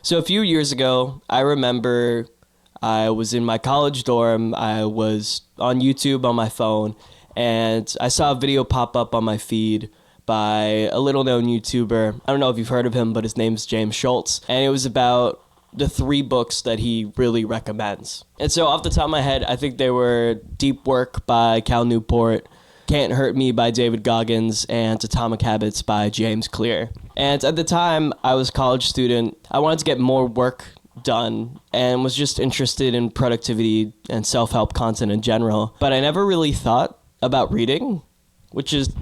So a few years ago, I remember I was in my college dorm. I was on YouTube on my phone, and I saw a video pop up on my feed by a little known YouTuber. I don't know if you've heard of him, but his name's James Schultz. And it was about the 3 books that he really recommends. And so off the top of my head, I think they were Deep Work by Cal Newport, Can't Hurt Me by David Goggins, and Atomic Habits by James Clear. And at the time, I was a college student. I wanted to get more work done and was just interested in productivity and self-help content in general. But I never really thought about reading, which is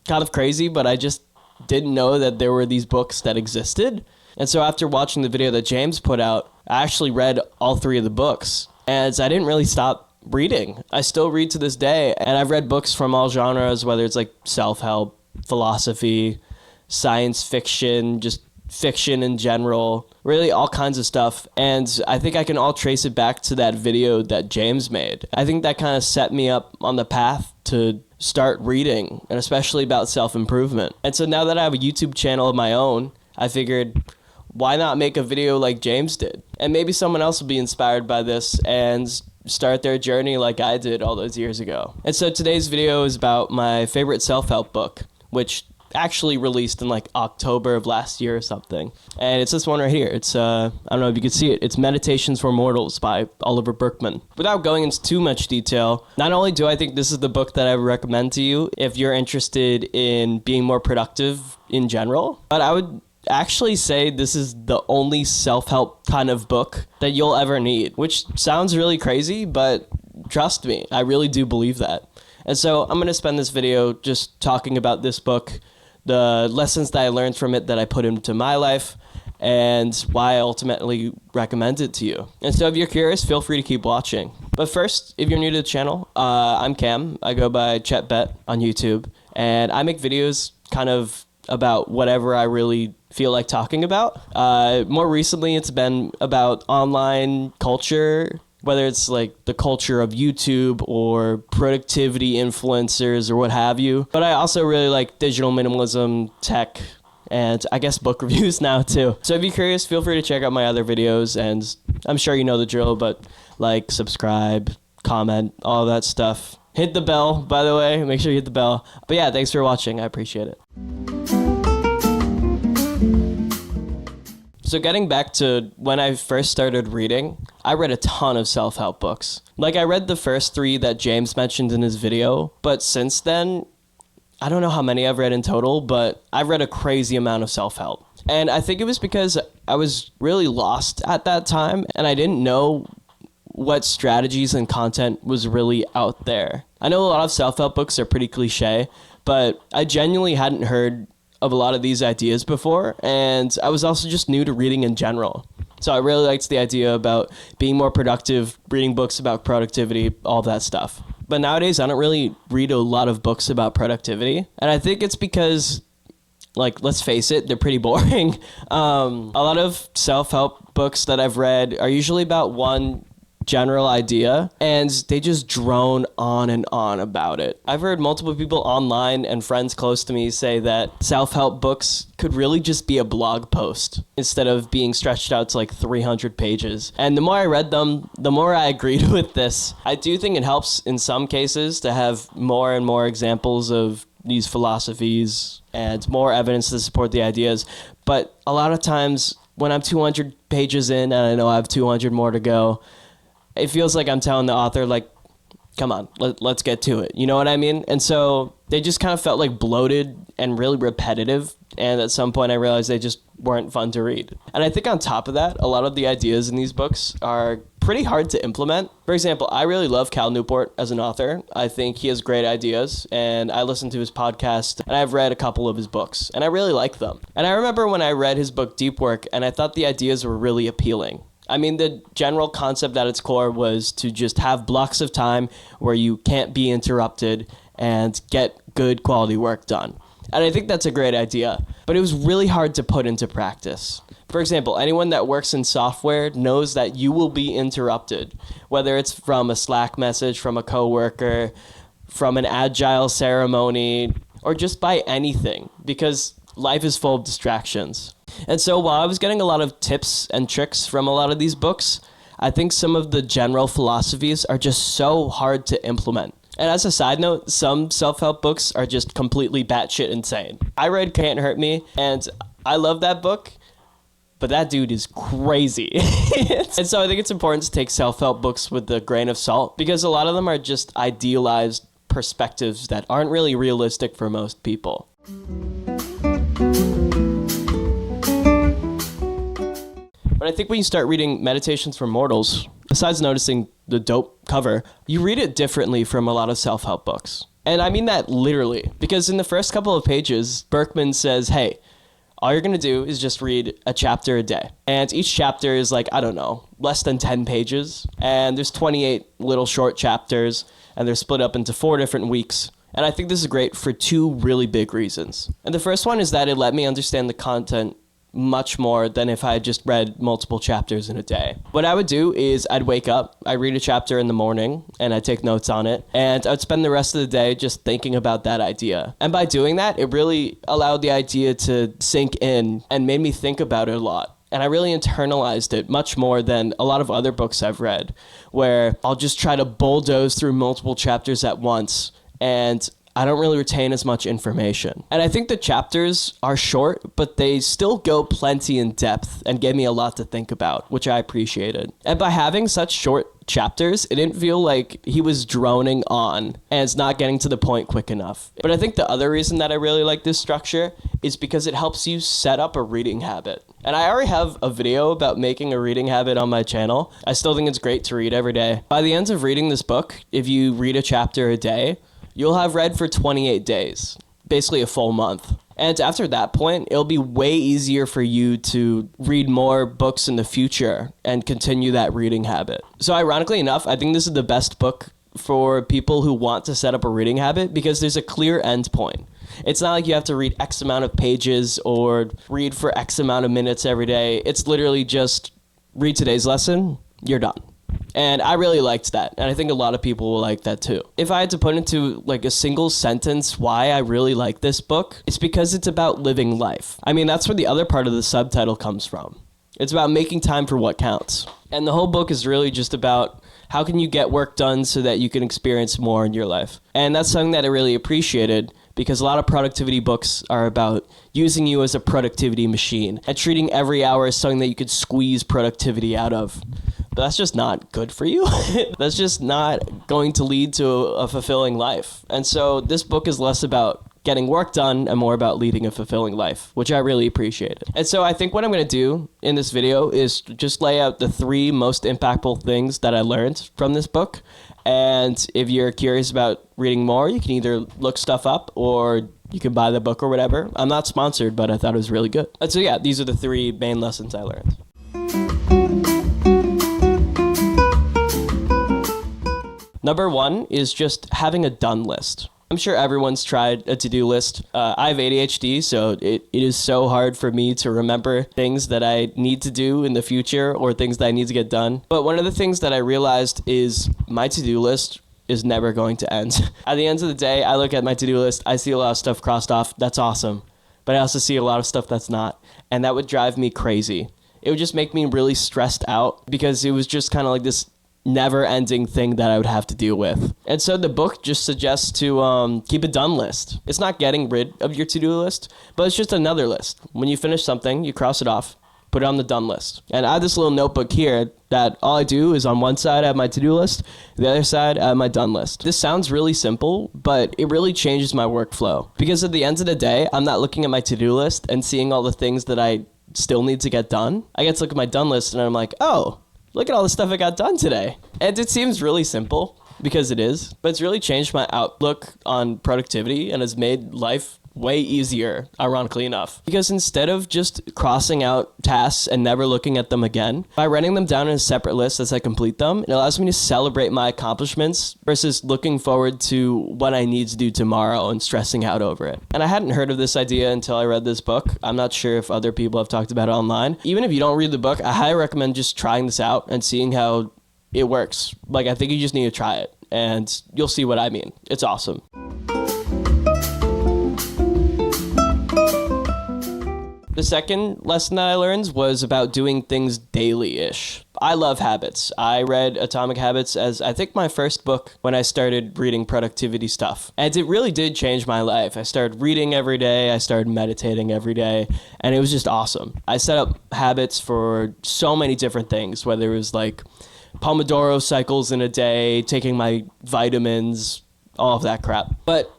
kind of crazy, but I just didn't know that there were these books that existed. And so after watching the video that James put out, I actually read all 3 of the books. And I didn't really stop reading. I still read to this day, and I've read books from all genres, whether it's like self-help, philosophy, science fiction, just fiction in general, really all kinds of stuff. And I think I can all trace it back to that video that James made. I think that kind of set me up on the path to start reading, and especially about self-improvement. And so now that I have a YouTube channel of my own, I figured, why not make a video like James did? And maybe someone else will be inspired by this and start their journey like I did all those years ago. And so today's video is about my favorite self-help book, which actually released in like October of last year or something. And it's this one right here. It's, I don't know if you can see it. It's Meditations for Mortals by Oliver Burkeman. Without going into too much detail, not only do I think this is the book that I would recommend to you if you're interested in being more productive in general, but I would actually say this is the only self-help kind of book that you'll ever need, which sounds really crazy, but trust me, I really do believe that. And so I'm going to spend this video just talking about this book, the lessons that I learned from it that I put into my life, and why I ultimately recommend it to you. And so if you're curious, feel free to keep watching. But first, if you're new to the channel, I'm Cam. I go by Chet Bet on YouTube, and I make videos kind of about whatever I really feel like talking about. More recently, it's been about online culture, whether it's like the culture of YouTube or productivity influencers or what have you. But I also really like digital minimalism, tech, and I guess book reviews now too. So if you're curious, feel free to check out my other videos, and I'm sure you know the drill, but like, subscribe, comment, all that stuff. Hit the bell, by the way, make sure you hit the bell. But yeah, thanks for watching, I appreciate it. So getting back to when I first started reading, I read a ton of self-help books. Like, I read the first 3 that James mentioned in his video, but since then, I don't know how many I've read in total, but I've read a crazy amount of self-help. And I think it was because I was really lost at that time, and I didn't know what strategies and content was really out there. I know a lot of self-help books are pretty cliche, but I genuinely hadn't heard of a lot of these ideas before, and I was also just new to reading in general. So I really liked the idea about being more productive, reading books about productivity, all that stuff. But nowadays, I don't really read a lot of books about productivity, and I think it's because, like, let's face it, they're pretty boring. A lot of self-help books that I've read are usually about one general idea, and they just drone on and on about it. I've heard multiple people online and friends close to me say that self-help books could really just be a blog post instead of being stretched out to like 300 pages. And the more I read them, the more I agreed with this. I do think it helps in some cases to have more and more examples of these philosophies and more evidence to support the ideas. But a lot of times when I'm 200 pages in and I know I have 200 more to go, it feels like I'm telling the author, like, come on, let's get to it. You know what I mean? And so they just kind of felt like bloated and really repetitive. And at some point I realized they just weren't fun to read. And I think on top of that, a lot of the ideas in these books are pretty hard to implement. For example, I really love Cal Newport as an author. I think he has great ideas, and I listen to his podcast, and I've read a couple of his books, and I really like them. And I remember when I read his book Deep Work, and I thought the ideas were really appealing. I mean, the general concept at its core was to just have blocks of time where you can't be interrupted and get good quality work done. And I think that's a great idea, but it was really hard to put into practice. For example, anyone that works in software knows that you will be interrupted, whether it's from a Slack message from a coworker, from an agile ceremony, or just by anything, because life is full of distractions. And so while I was getting a lot of tips and tricks from a lot of these books, I think some of the general philosophies are just so hard to implement. And as a side note, some self-help books are just completely batshit insane. I read Can't Hurt Me, and I love that book, but that dude is crazy. And so I think it's important to take self-help books with a grain of salt, because a lot of them are just idealized perspectives that aren't really realistic for most people. But I think when you start reading Meditations for Mortals, besides noticing the dope cover, you read it differently from a lot of self-help books. And I mean that literally, because in the first couple of pages, Burkeman says, hey, all you're going to do is just read a chapter a day. And each chapter is like, I don't know, less than 10 pages. And there's 28 little short chapters, and they're split up into 4 different weeks. And I think this is great for 2 really big reasons. And the first one is that it let me understand the content much more than if I had just read multiple chapters in a day. What I would do is I'd wake up, I'd read a chapter in the morning, and I'd take notes on it, and I'd spend the rest of the day just thinking about that idea. And by doing that, it really allowed the idea to sink in and made me think about it a lot. And I really internalized it much more than a lot of other books I've read, where I'll just try to bulldoze through multiple chapters at once, and I don't really retain as much information. And I think the chapters are short, but they still go plenty in depth and gave me a lot to think about, which I appreciated. And by having such short chapters, it didn't feel like he was droning on and it's not getting to the point quick enough. But I think the other reason that I really like this structure is because it helps you set up a reading habit. And I already have a video about making a reading habit on my channel. I still think it's great to read every day. By the end of reading this book, if you read a chapter a day, you'll have read for 28 days, basically a full month. And after that point, it'll be way easier for you to read more books in the future and continue that reading habit. So ironically enough, I think this is the best book for people who want to set up a reading habit because there's a clear end point. It's not like you have to read X amount of pages or read for X amount of minutes every day. It's literally just read today's lesson, you're done. And I really liked that. And I think a lot of people will like that too. If I had to put into like a single sentence why I really like this book, it's because it's about living life. I mean, that's where the other part of the subtitle comes from. It's about making time for what counts. And the whole book is really just about how can you get work done so that you can experience more in your life. And that's something that I really appreciated because a lot of productivity books are about using you as a productivity machine and treating every hour as something that you could squeeze productivity out of. But that's just not good for you. That's just not going to lead to a fulfilling life. And so this book is less about getting work done and more about leading a fulfilling life, which I really appreciated. And so I think what I'm going to do in this video is just lay out the 3 most impactful things that I learned from this book. And if you're curious about reading more, you can either look stuff up or you can buy the book or whatever. I'm not sponsored, but I thought it was really good. And so yeah, these are the 3 main lessons I learned. Number 1 is just having a done list. I'm sure everyone's tried a to-do list. I have ADHD, so it is so hard for me to remember things that I need to do in the future or things that I need to get done. But one of the things that I realized is my to-do list is never going to end. At the end of the day, I look at my to-do list, I see a lot of stuff crossed off. That's awesome. But I also see a lot of stuff that's not. And that would drive me crazy. It would just make me really stressed out because it was just kind of like this never-ending thing that I would have to deal with. And so the book just suggests to keep a done list. It's not getting rid of your to-do list, but it's just another list. When you finish something, you cross it off, put it on the done list. And I have this little notebook here that all I do is on one side I have my to-do list, the other side I have my done list. This sounds really simple, but it really changes my workflow. Because at the end of the day, I'm not looking at my to-do list and seeing all the things that I still need to get done. I get to look at my done list and I'm like, oh, look at all the stuff I got done today. And it seems really simple because it is, but it's really changed my outlook on productivity and has made life way easier, ironically enough. Because instead of just crossing out tasks and never looking at them again, by writing them down in a separate list as I complete them, it allows me to celebrate my accomplishments versus looking forward to what I need to do tomorrow and stressing out over it. And I hadn't heard of this idea until I read this book. I'm not sure if other people have talked about it online. Even if you don't read the book, I highly recommend just trying this out and seeing how it works. Like, I think you just need to try it and you'll see what I mean. It's awesome. The second lesson that I learned was about doing things daily-ish. I love habits. I read Atomic Habits as I think my first book when I started reading productivity stuff. And it really did change my life. I started reading every day. I started meditating every day. And it was just awesome. I set up habits for so many different things, whether it was like Pomodoro cycles in a day, taking my vitamins, all of that crap. But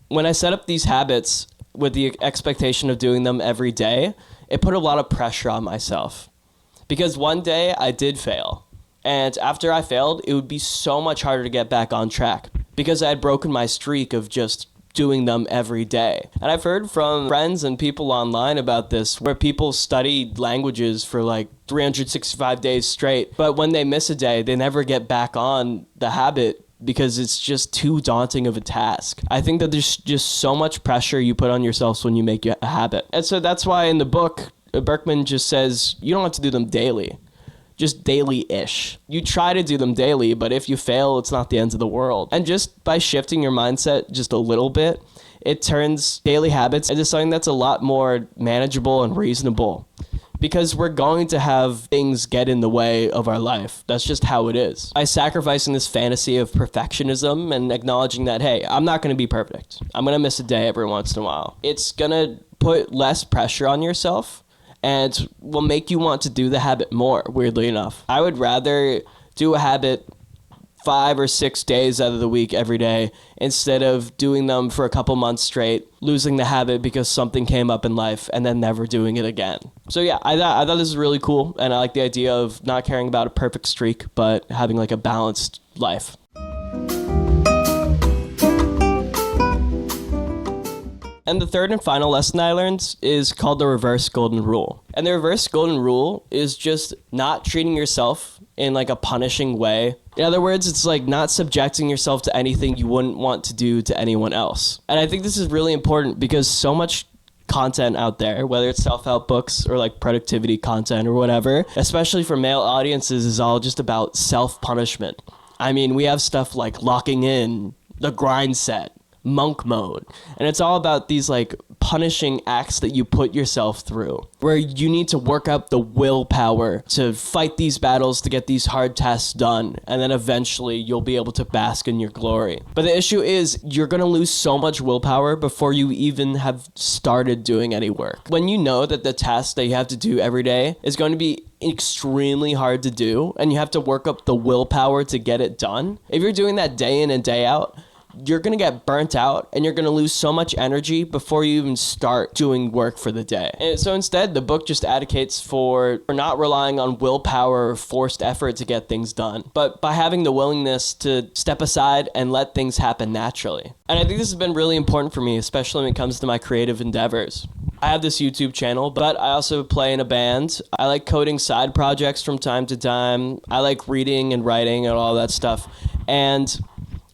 when I set up these habits with the expectation of doing them every day, it put a lot of pressure on myself. Because one day I did fail. And after I failed, it would be so much harder to get back on track because I had broken my streak of just doing them every day. And I've heard from friends and people online about this, where people study languages for like 365 days straight, but when they miss a day, they never get back on the habit because it's just too daunting of a task. I think that there's just so much pressure you put on yourselves when you make a habit. And so that's why in the book, Burkeman just says, you don't have to do them daily. Just daily-ish. You try to do them daily, but if you fail, it's not the end of the world. And just by shifting your mindset just a little bit, it turns daily habits into something that's a lot more manageable and reasonable. Because we're going to have things get in the way of our life. That's just how it is. By sacrificing this fantasy of perfectionism and acknowledging that, hey, I'm not going to be perfect. I'm going to miss a day every once in a while. It's going to put less pressure on yourself and will make you want to do the habit more, weirdly enough. I would rather do a habit 5 or 6 days out of the week every day instead of doing them for a couple months straight, losing the habit because something came up in life and then never doing it again. So yeah, I thought this was really cool, and I like the idea of not caring about a perfect streak, but having like a balanced life. And the third and final lesson I learned is called the reverse golden rule. And the reverse golden rule is just not treating yourself in like a punishing way. In other words, it's like not subjecting yourself to anything you wouldn't want to do to anyone else. And I think this is really important because so much content out there, whether it's self-help books or like productivity content or whatever, especially for male audiences, is all just about self-punishment. I mean, we have stuff like locking in, the grind set, monk mode, and it's all about these like punishing acts that you put yourself through, where you need to work up the willpower to fight these battles to get these hard tasks done, and then eventually you'll be able to bask in your glory. But the issue is you're gonna lose so much willpower before you even have started doing any work. When you know that the task that you have to do every day is going to be extremely hard to do and you have to work up the willpower to get it done, if you're doing that day in and day out, you're going to get burnt out and you're going to lose so much energy before you even start doing work for the day. And so instead, the book just advocates for not relying on willpower or forced effort to get things done, but by having the willingness to step aside and let things happen naturally. And I think this has been really important for me, especially when it comes to my creative endeavors. I have this YouTube channel, but I also play in a band. I like coding side projects from time to time. I like reading and writing and all that stuff. And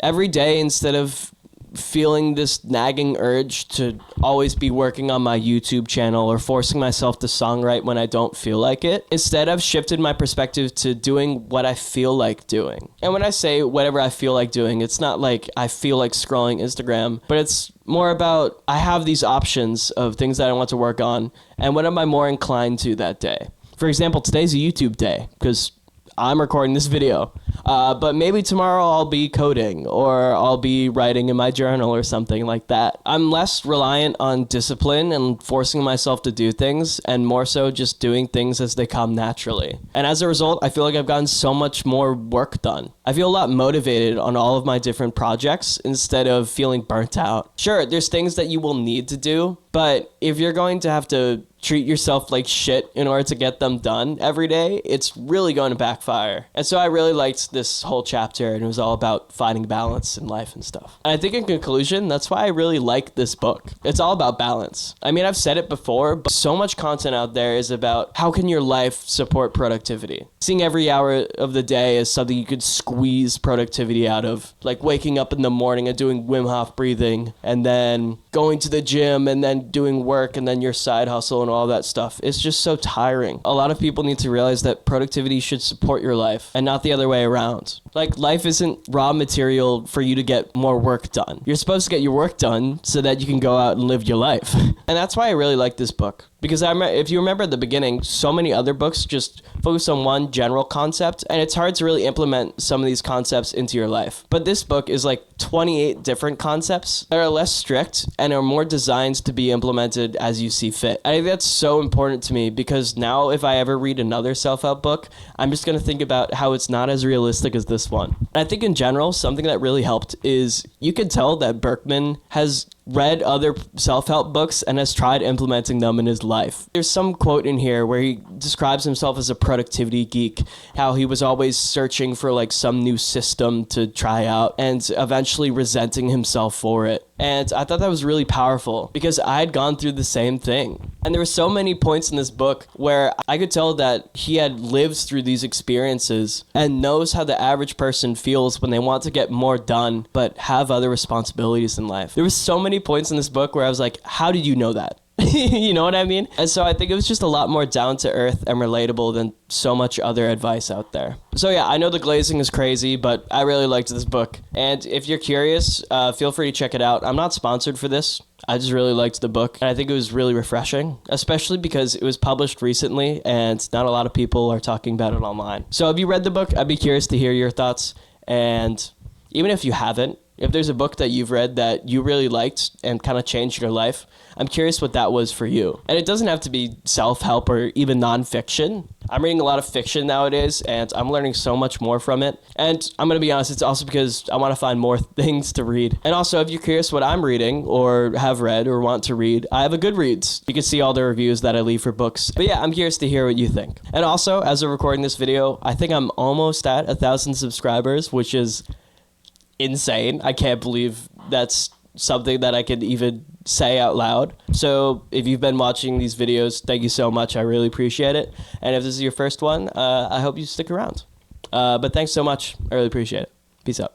every day, instead of feeling this nagging urge to always be working on my YouTube channel or forcing myself to songwrite when I don't feel like it, instead I've shifted my perspective to doing what I feel like doing. And when I say whatever I feel like doing, it's not like I feel like scrolling Instagram, but it's more about I have these options of things that I want to work on, and what am I more inclined to that day? For example, today's a YouTube day because I'm recording this video, but maybe tomorrow I'll be coding or I'll be writing in my journal or something like that. I'm less reliant on discipline and forcing myself to do things, and more so just doing things as they come naturally. And as a result, I feel like I've gotten so much more work done. I feel a lot motivated on all of my different projects instead of feeling burnt out. Sure, there's things that you will need to do, but if you're going to have to treat yourself like shit in order to get them done every day, it's really going to backfire. And so I really liked this whole chapter, and it was all about finding balance in life and stuff. And I think in conclusion, that's why I really like this book. It's all about balance. I mean, I've said it before, but so much content out there is about how can your life support productivity. Seeing every hour of the day as something you could squeeze productivity out of, like waking up in the morning and doing Wim Hof breathing, and then going to the gym, and then doing work, and then your side hustle and all that stuff. It's just so tiring. A lot of people need to realize that productivity should support your life and not the other way around. Like, life isn't raw material for you to get more work done. You're supposed to get your work done so that you can go out and live your life. And that's why I really like this book, Because if you remember at the beginning, so many other books just focus on one general concept, and it's hard to really implement some of these concepts into your life. But this book is like 28 different concepts that are less strict and are more designed to be implemented as you see fit. I think that's so important to me, because now if I ever read another self-help book, I'm just going to think about how it's not as realistic as this one. And I think in general, something that really helped is you could tell that Burkeman has read other self-help books and has tried implementing them in his life. There's some quote in here where he describes himself as a productivity geek, how he was always searching for like some new system to try out and eventually resenting himself for it. And I thought that was really powerful because I had gone through the same thing. And there were so many points in this book where I could tell that he had lived through these experiences and knows how the average person feels when they want to get more done but have other responsibilities in life. There were so many points in this book where I was like, how did you know that? You know what I mean? And so I think it was just a lot more down to earth and relatable than so much other advice out there. So yeah, I know the glazing is crazy, but I really liked this book. And if you're curious, feel free to check it out. I'm not sponsored for this. I just really liked the book, and I think it was really refreshing, especially because it was published recently and not a lot of people are talking about it online. So if you read the book, I'd be curious to hear your thoughts. And even if you haven't, if there's a book that you've read that you really liked and kind of changed your life, I'm curious what that was for you. And it doesn't have to be self-help or even nonfiction. I'm reading a lot of fiction nowadays, and I'm learning so much more from it. And I'm going to be honest, it's also because I want to find more things to read. And also, if you're curious what I'm reading or have read or want to read, I have a goodreads. You can see all the reviews that I leave for books. But yeah, I'm curious to hear what you think. And also, as of recording this video, I think I'm almost at 1,000 subscribers, which is insane. I can't believe that's something that I could even say out loud. So if you've been watching these videos, thank you so much. I really appreciate it. And if this is your first one, I hope you stick around. But thanks so much. I really appreciate it. Peace out.